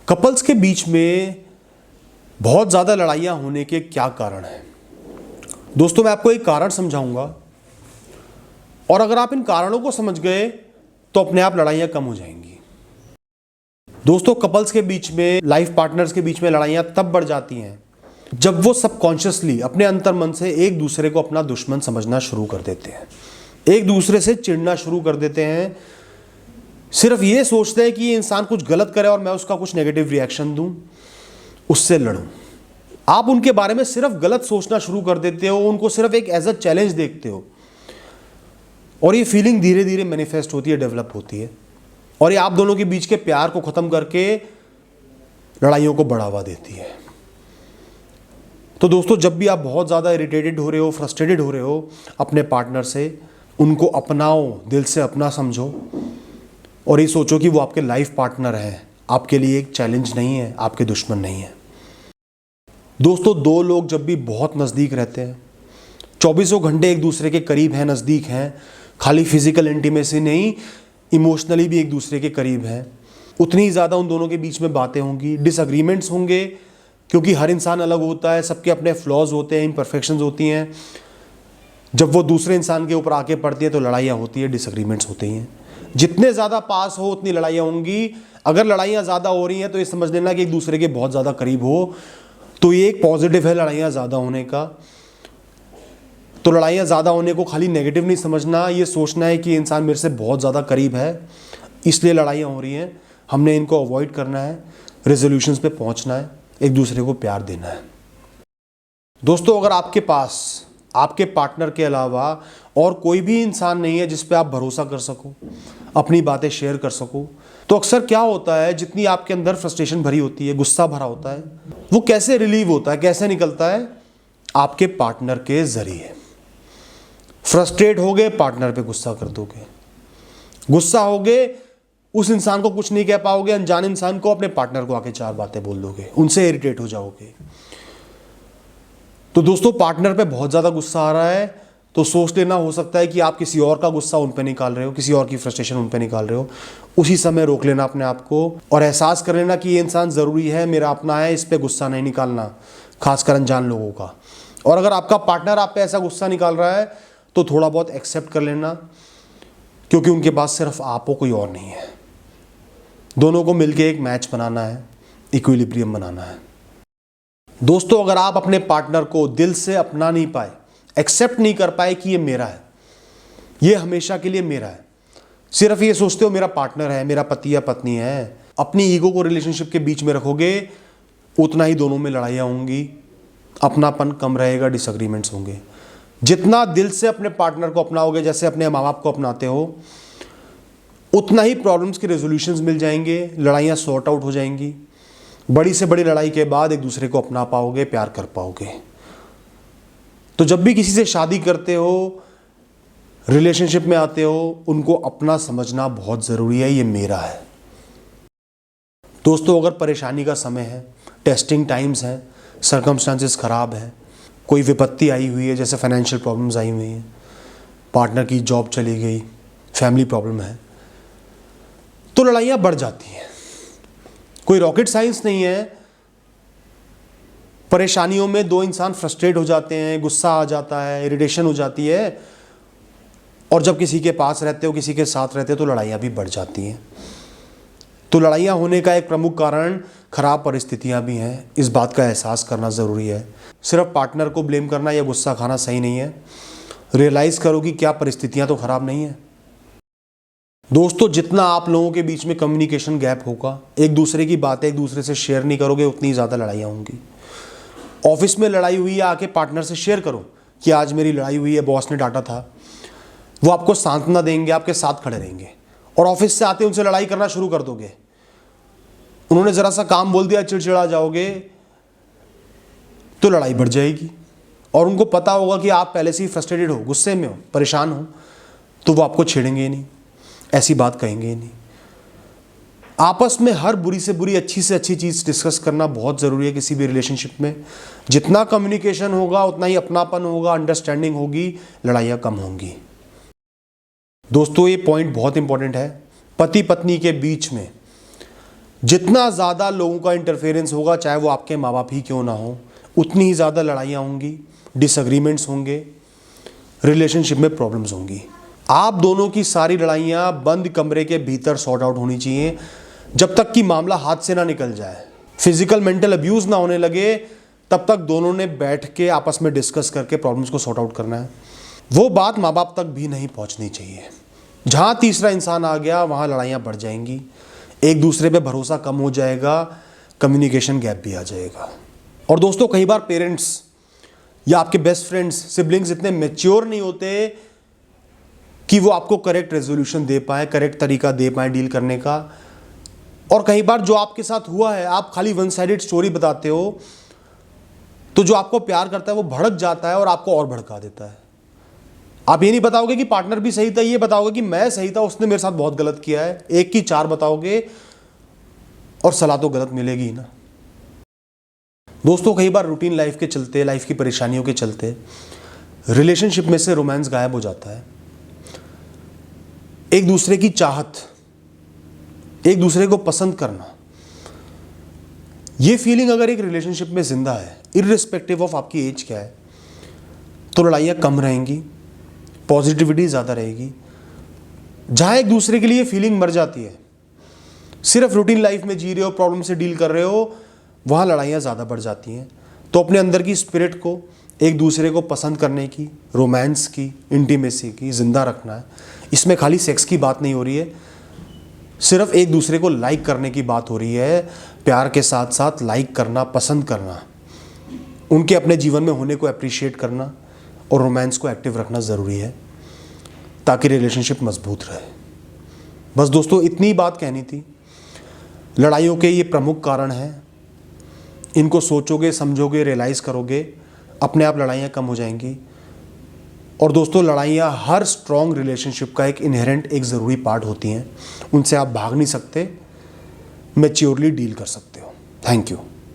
Couples के बीच में बहुत ज़्यादा लड़ाइयाँ होने के क्या कारण हैं? दोस्तों, मैं आपको एक कारण समझाऊंगा और अगर आप इन कारणों को समझ गए तो अपने आप लड़ाइयाँ कम हो जाएंगी। दोस्तों, कपल्स के बीच में, लाइफ पार्टनर्स के बीच में लड़ाइयाँ तब बढ़ जाती हैं जब वो सबकॉन्शियसली अपने अंतर्मन से एक दूसरे को अपना दुश्मन समझना शुरू कर देते हैं, एक दूसरे से चिढ़ना शुरू कर देते हैं, सिर्फ ये सोचते हैं कि ये इंसान कुछ गलत करे और मैं उसका कुछ नेगेटिव रिएक्शन दूं, उससे लड़ूं। आप उनके बारे में सिर्फ गलत सोचना शुरू कर देते हो, उनको सिर्फ एक एज अ चैलेंज देखते हो और ये फीलिंग धीरे धीरे मैनिफेस्ट होती है, डेवलप होती है और ये आप दोनों के बीच के प्यार को खत्म करके लड़ाइयों को बढ़ावा देती है। तो दोस्तों, जब भी आप बहुत ज़्यादा इरिटेटेड हो रहे हो, फ्रस्ट्रेटेड हो रहे हो अपने पार्टनर से, उनको अपनाओ, दिल से अपना समझो और ये सोचो कि वो आपके लाइफ पार्टनर हैं, आपके लिए एक चैलेंज नहीं है, आपके दुश्मन नहीं है। दोस्तों, दो लोग जब भी बहुत नज़दीक रहते हैं, 24 घंटे एक दूसरे के करीब हैं, नज़दीक हैं, खाली फिजिकल इंटीमेसी नहीं, इमोशनली भी एक दूसरे के करीब हैं, उतनी ज़्यादा उन दोनों के बीच में बातें होंगी, डिसएग्रीमेंट्स होंगे, क्योंकि हर इंसान अलग होता है, सबके अपने फ्लॉज होते हैं, इम्परफेक्शंस होती हैं। जब वो दूसरे इंसान के ऊपर आके पड़ती है तो लड़ाइयाँ होती है, डिसएग्रीमेंट्स होती हैं। जितने ज़्यादा पास हो उतनी लड़ाइयाँ होंगी। अगर लड़ाइयाँ ज़्यादा हो रही हैं तो ये समझ लेना कि एक दूसरे के बहुत ज़्यादा करीब हो, तो ये एक पॉजिटिव है लड़ाइयाँ ज़्यादा होने का। तो लड़ाइयाँ ज़्यादा होने को खाली नेगेटिव नहीं समझना, ये सोचना है कि इंसान मेरे से बहुत ज़्यादा करीब है, इसलिए लड़ाइयाँ हो रही हैं, हमने इनको अवॉइड करना है, रेजोल्यूशंस पे पहुँचना है, एक दूसरे को प्यार देना है। दोस्तों, अगर आपके पास आपके पार्टनर के अलावा और कोई भी इंसान नहीं है जिस पे आप भरोसा कर सको, अपनी बातें शेयर कर सको, तो अक्सर क्या होता है, जितनी आपके अंदर फ्रस्ट्रेशन भरी होती है, गुस्सा भरा होता है, वो कैसे रिलीव होता है, कैसे निकलता है? आपके पार्टनर के जरिए। फ्रस्ट्रेट हो गए, पार्टनर पे गुस्सा कर दोगे, गुस्सा हो गए, उस इंसान को कुछ नहीं कह पाओगे, अनजान इंसान को, अपने पार्टनर को आके 4 बातें बोल दोगे, उनसे इरिटेट हो जाओगे। तो दोस्तों, पार्टनर पे बहुत ज़्यादा गुस्सा आ रहा है तो सोच लेना, हो सकता है कि आप किसी और का गुस्सा उन पे निकाल रहे हो, किसी और की फ्रस्ट्रेशन उन पे निकाल रहे हो। उसी समय रोक लेना अपने आप को और एहसास कर लेना कि ये इंसान ज़रूरी है, मेरा अपना है, इस पे गुस्सा नहीं निकालना, खासकर अनजान लोगों का। और अगर आपका पार्टनर आप पे ऐसा गुस्सा निकाल रहा है तो थोड़ा बहुत एक्सेप्ट कर लेना, क्योंकि उनके पास सिर्फ आप हो, कोई और नहीं है। दोनों को मिलकर एक मैच बनाना है, इक्विलिब्रियम बनाना है। दोस्तों, अगर आप अपने पार्टनर को दिल से अपना नहीं पाए, एक्सेप्ट नहीं कर पाए कि ये मेरा है, ये हमेशा के लिए मेरा है, सिर्फ ये सोचते हो मेरा पार्टनर है, मेरा पति या पत्नी है, अपनी ईगो को रिलेशनशिप के बीच में रखोगे, उतना ही दोनों में लड़ाइयाँ होंगी, अपनापन कम रहेगा, डिसएग्रीमेंट्स होंगे। जितना दिल से अपने पार्टनर को अपनाओगे, जैसे अपने माँ बाप को अपनाते हो, उतना ही प्रॉब्लम्स के रेजोल्यूशंस मिल जाएंगे, लड़ाइयाँ सॉर्ट आउट हो जाएंगी। बड़ी से बड़ी लड़ाई के बाद एक दूसरे को अपना पाओगे, प्यार कर पाओगे। तो जब भी किसी से शादी करते हो, रिलेशनशिप में आते हो, उनको अपना समझना बहुत ज़रूरी है, ये मेरा है। दोस्तों, अगर परेशानी का समय है, टेस्टिंग टाइम्स हैं, सर्कमस्टांसेस ख़राब हैं, कोई विपत्ति आई हुई है, जैसे फाइनेंशियल प्रॉब्लम्स आई हुई हैं, पार्टनर की जॉब चली गई, फैमिली प्रॉब्लम है, तो लड़ाइयाँ बढ़ जाती हैं। कोई रॉकेट साइंस नहीं है। परेशानियों में दो इंसान फ्रस्ट्रेट हो जाते हैं, गुस्सा आ जाता है, इरिटेशन हो जाती है, और जब किसी के पास रहते हो, किसी के साथ रहते हो, तो लड़ाइयाँ भी बढ़ जाती हैं। तो लड़ाइयाँ होने का एक प्रमुख कारण खराब परिस्थितियाँ भी हैं, इस बात का एहसास करना ज़रूरी है। सिर्फ पार्टनर को ब्लेम करना या गुस्सा खाना सही नहीं है। रियलाइज़ करो कि क्या परिस्थितियाँ तो ख़राब नहीं है। दोस्तों, जितना आप लोगों के बीच में कम्युनिकेशन गैप होगा, एक दूसरे की बातें एक दूसरे से शेयर नहीं करोगे, उतनी ज़्यादा लड़ाइयाँ होंगी। ऑफिस में लड़ाई हुई है, आके पार्टनर से शेयर करो कि आज मेरी लड़ाई हुई है, बॉस ने डांटा था। वो आपको सांत्वना देंगे, आपके साथ खड़े रहेंगे। और ऑफिस से आते उनसे लड़ाई करना शुरू कर दोगे, उन्होंने ज़रा सा काम बोल दिया, चिड़चिड़ा जाओगे, तो लड़ाई बढ़ जाएगी। और उनको पता होगा कि आप पहले से ही फ्रस्ट्रेटेड हो, गुस्से में हो, परेशान हो, तो वो आपको छेड़ेंगे ही नहीं, ऐसी बात कहेंगे ही नहीं। आपस में हर बुरी से बुरी, अच्छी से अच्छी चीज़ डिस्कस करना बहुत ज़रूरी है किसी भी रिलेशनशिप में। जितना कम्युनिकेशन होगा उतना ही अपनापन होगा, अंडरस्टैंडिंग होगी, लड़ाइयाँ कम होंगी। दोस्तों, ये पॉइंट बहुत इंपॉर्टेंट है। पति पत्नी के बीच में जितना ज़्यादा लोगों का इंटरफेरेंस होगा, चाहे वो आपके माँ बाप ही क्यों ना हो, उतनी ही ज़्यादा लड़ाइयाँ होंगी, डिसएग्रीमेंट्स होंगे, रिलेशनशिप में प्रॉब्लम्स होंगी। आप दोनों की सारी लड़ाइयाँ बंद कमरे के भीतर सॉर्ट आउट होनी चाहिए, जब तक कि मामला हाथ से ना निकल जाए, फिजिकल मेंटल अब्यूज़ ना होने लगे, तब तक दोनों ने बैठ के आपस में डिस्कस करके प्रॉब्लम्स को सॉर्ट आउट करना है। वो बात माँ बाप तक भी नहीं पहुँचनी चाहिए। जहाँ तीसरा इंसान आ गया वहाँ लड़ाइयाँ बढ़ जाएंगी, एक दूसरे पे भरोसा कम हो जाएगा, कम्युनिकेशन गैप भी आ जाएगा। और दोस्तों, कई बार पेरेंट्स या आपके बेस्ट फ्रेंड्स, सिबलिंग्स इतने मैच्योर नहीं होते कि वो आपको करेक्ट रेजोल्यूशन दे पाए, करेक्ट तरीका दे पाए डील करने का। और कई बार जो आपके साथ हुआ है, आप खाली वन साइडेड स्टोरी बताते हो, तो जो आपको प्यार करता है वो भड़क जाता है और आपको और भड़का देता है। आप ये नहीं बताओगे कि पार्टनर भी सही था, ये बताओगे कि मैं सही था, उसने मेरे साथ बहुत गलत किया है। एक की चार बताओगे और सलाह तो गलत मिलेगी ही ना। दोस्तों, कई बार रूटीन लाइफ के चलते, लाइफ की परेशानियों के चलते रिलेशनशिप में से रोमांस गायब हो जाता है। एक दूसरे की चाहत, एक दूसरे को पसंद करना, ये फीलिंग अगर एक रिलेशनशिप में जिंदा है, इररिस्पेक्टिव ऑफ आपकी एज क्या है, तो लड़ाइयाँ कम रहेंगी, पॉजिटिविटी ज़्यादा रहेगी। जहाँ एक दूसरे के लिए फीलिंग मर जाती है, सिर्फ रूटीन लाइफ में जी रहे हो, प्रॉब्लम से डील कर रहे हो, वहाँ लड़ाइयाँ ज़्यादा बढ़ जाती हैं। तो अपने अंदर की स्पिरिट को, एक दूसरे को पसंद करने की, रोमांस की, इंटीमेसी की ज़िंदा रखना है। इसमें खाली सेक्स की बात नहीं हो रही है, सिर्फ एक दूसरे को लाइक करने की बात हो रही है। प्यार के साथ साथ लाइक करना, पसंद करना, उनके अपने जीवन में होने को अप्रिशिएट करना और रोमांस को एक्टिव रखना ज़रूरी है, ताकि रिलेशनशिप मजबूत रहे। बस दोस्तों, इतनी बात कहनी थी। लड़ाइयों के ये प्रमुख कारण हैं, इनको सोचोगे, समझोगे, रियलाइज़ करोगे, अपने आप लड़ाइयाँ कम हो जाएंगी। और दोस्तों, लड़ाइयाँ हर स्ट्रॉन्ग रिलेशनशिप का एक इनहेरेंट, एक ज़रूरी पार्ट होती हैं। उनसे आप भाग नहीं सकते, मैच्योरली डील कर सकते हो। Thank you.